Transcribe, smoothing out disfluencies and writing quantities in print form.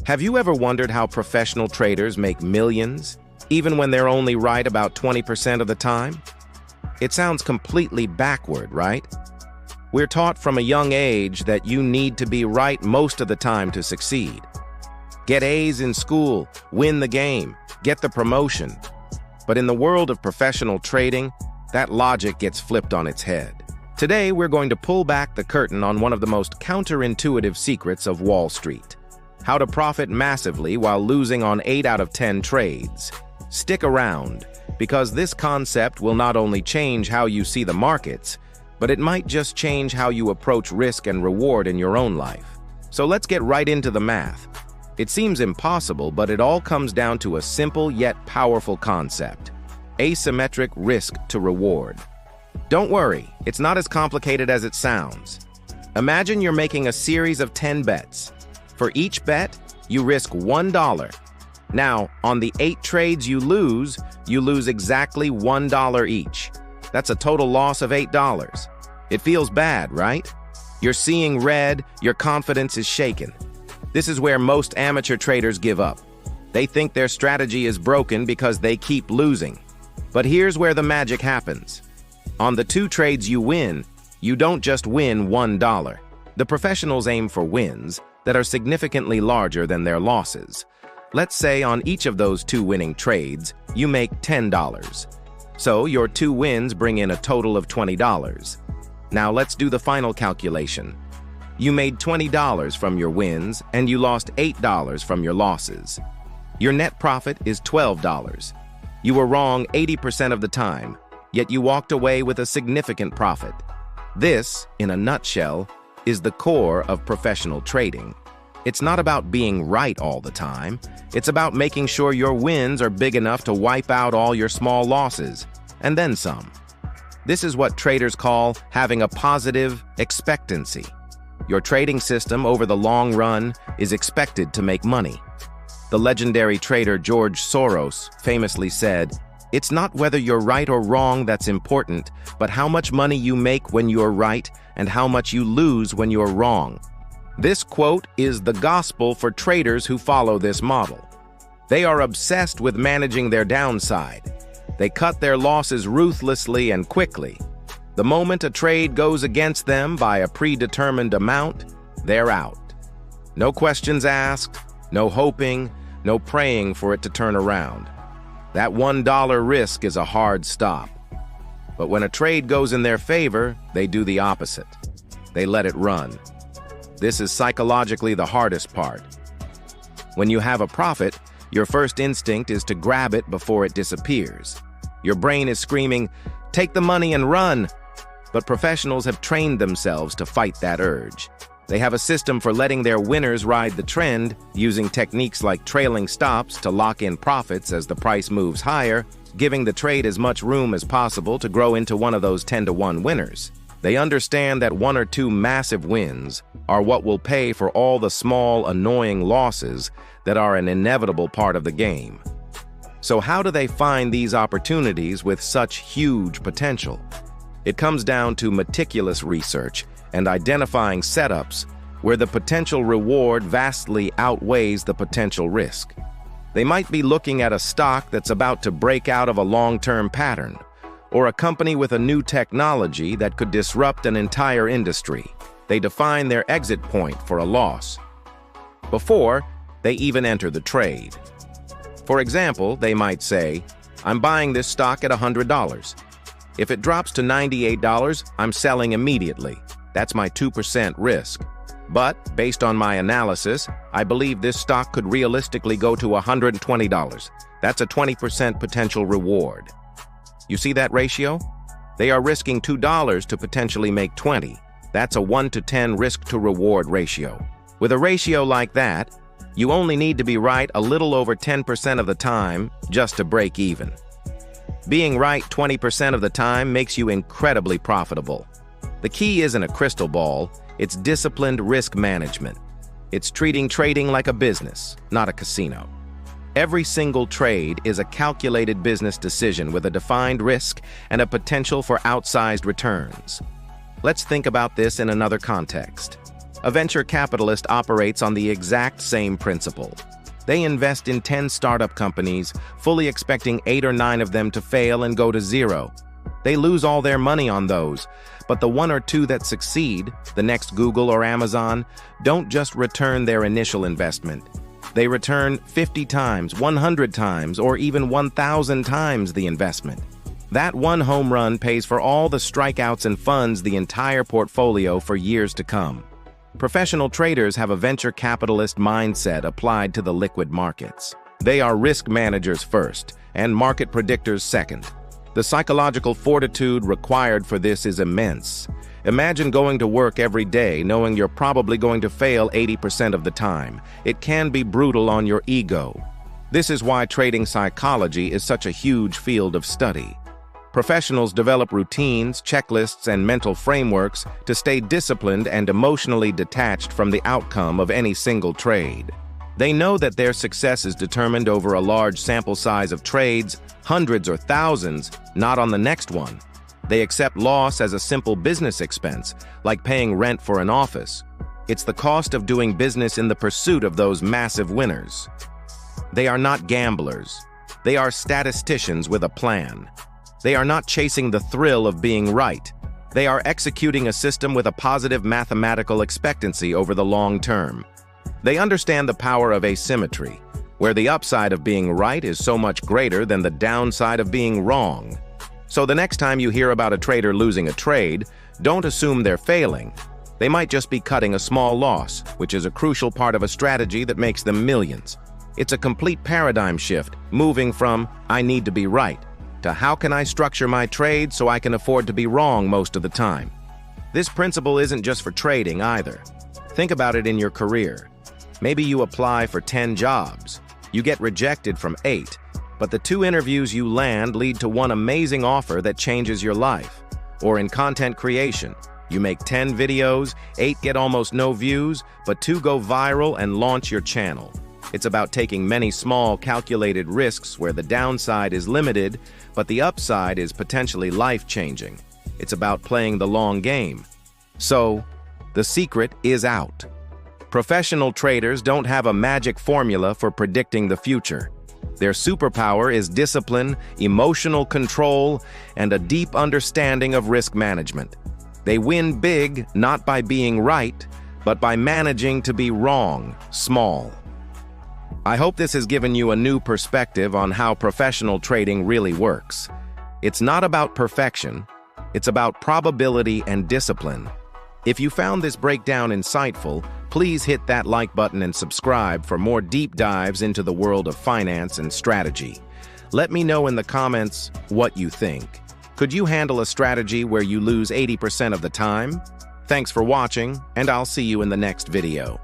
Have you ever wondered how professional traders make millions, even when they're only right about 20% of the time? It sounds completely backward, right? We're taught from a young age that you need to be right most of the time to succeed. Get A's in school, win the game, get the promotion. But in the world of professional trading, that logic gets flipped on its head. Today, we're going to pull back the curtain on one of the most counterintuitive secrets of Wall Street: how to profit massively while losing on 8 out of 10 trades. Stick around, because this concept will not only change how you see the markets, but it might just change how you approach risk and reward in your own life. So let's get right into the math. It seems impossible, but it all comes down to a simple yet powerful concept: asymmetric risk-to-reward. Don't worry, it's not as complicated as it sounds. Imagine you're making a series of 10 bets. For each bet, you risk $1. Now, on the 8 trades you lose exactly $1 each. That's a total loss of $8. It feels bad, right? You're seeing red, your confidence is shaken. This is where most amateur traders give up. They think their strategy is broken because they keep losing. But here's where the magic happens. On the 2 trades you win, you don't just win $1. The professionals aim for wins that are significantly larger than their losses. Let's say on each of those 2 winning trades, you make $10. So your 2 wins bring in a total of $20. Now let's do the final calculation. You made $20 from your wins, and you lost $8 from your losses. Your net profit is $12. You were wrong 80% of the time, yet you walked away with a significant profit. This, in a nutshell, is the core of professional trading. It's not about being right all the time. It's about making sure your wins are big enough to wipe out all your small losses, and then some. This is what traders call having a positive expectancy. Your trading system over the long run is expected to make money. The legendary trader George Soros famously said, "It's not whether you're right or wrong that's important, but how much money you make when you're right and how much you lose when you're wrong." This quote is the gospel for traders who follow this model. They are obsessed with managing their downside. They cut their losses ruthlessly and quickly. The moment a trade goes against them by a predetermined amount, they're out. No questions asked, no hoping, no praying for it to turn around. That $1 risk is a hard stop. But when a trade goes in their favor, they do the opposite. They let it run. This is psychologically the hardest part. When you have a profit, your first instinct is to grab it before it disappears. Your brain is screaming, "Take the money and run!" But professionals have trained themselves to fight that urge. They have a system for letting their winners ride the trend, using techniques like trailing stops to lock in profits as the price moves higher, giving the trade as much room as possible to grow into one of those 10-to-1 winners. They understand that 1 or 2 massive wins are what will pay for all the small, annoying losses that are an inevitable part of the game. So how do they find these opportunities with such huge potential? It comes down to meticulous research and identifying setups where the potential reward vastly outweighs the potential risk. They might be looking at a stock that's about to break out of a long-term pattern, or a company with a new technology that could disrupt an entire industry. They define their exit point for a loss before they even enter the trade. For example, they might say, "I'm buying this stock at $100. If it drops to $98, I'm selling immediately. That's my 2% risk. But, based on my analysis, I believe this stock could realistically go to $120. That's a 20% potential reward." You see that ratio? They are risking $2 to potentially make 20. That's a 1 to 10 risk-to-reward ratio. With a ratio like that, you only need to be right a little over 10% of the time just to break even. Being right 20% of the time makes you incredibly profitable. The key isn't a crystal ball, it's disciplined risk management. It's treating trading like a business, not a casino. Every single trade is a calculated business decision with a defined risk and a potential for outsized returns. Let's think about this in another context. A venture capitalist operates on the exact same principle. They invest in 10 startup companies, fully expecting 8 or 9 of them to fail and go to zero. They lose all their money on those, but the 1 or 2 that succeed, the next Google or Amazon, don't just return their initial investment. They return 50 times, 100 times, or even 1,000 times the investment. That one home run pays for all the strikeouts and funds the entire portfolio for years to come. Professional traders have a venture capitalist mindset applied to the liquid markets. They are risk managers first, and market predictors second. The psychological fortitude required for this is immense. Imagine going to work every day knowing you're probably going to fail 80% of the time. It can be brutal on your ego. This is why trading psychology is such a huge field of study. Professionals develop routines, checklists, and mental frameworks to stay disciplined and emotionally detached from the outcome of any single trade. They know that their success is determined over a large sample size of trades, hundreds or thousands, not on the next one. They accept loss as a simple business expense, like paying rent for an office. It's the cost of doing business in the pursuit of those massive winners. They are not gamblers. They are statisticians with a plan. They are not chasing the thrill of being right. They are executing a system with a positive mathematical expectancy over the long term. They understand the power of asymmetry, where the upside of being right is so much greater than the downside of being wrong. So the next time you hear about a trader losing a trade, don't assume they're failing. They might just be cutting a small loss, which is a crucial part of a strategy that makes them millions. It's a complete paradigm shift, moving from "I need to be right" to "how can I structure my trade so I can afford to be wrong most of the time?" This principle isn't just for trading either. Think about it in your career. Maybe you apply for 10 jobs. You get rejected from 8, but the 2 interviews you land lead to one amazing offer that changes your life. Or in content creation, you make 10 videos, 8 get almost no views, but 2 go viral and launch your channel. It's about taking many small, calculated risks where the downside is limited, but the upside is potentially life-changing. It's about playing the long game. So, the secret is out. Professional traders don't have a magic formula for predicting the future. Their superpower is discipline, emotional control, and a deep understanding of risk management. They win big not by being right, but by managing to be wrong, small. I hope this has given you a new perspective on how professional trading really works. It's not about perfection, it's about probability and discipline. If you found this breakdown insightful, please hit that like button and subscribe for more deep dives into the world of finance and strategy. Let me know in the comments what you think. Could you handle a strategy where you lose 80% of the time? Thanks for watching, and I'll see you in the next video.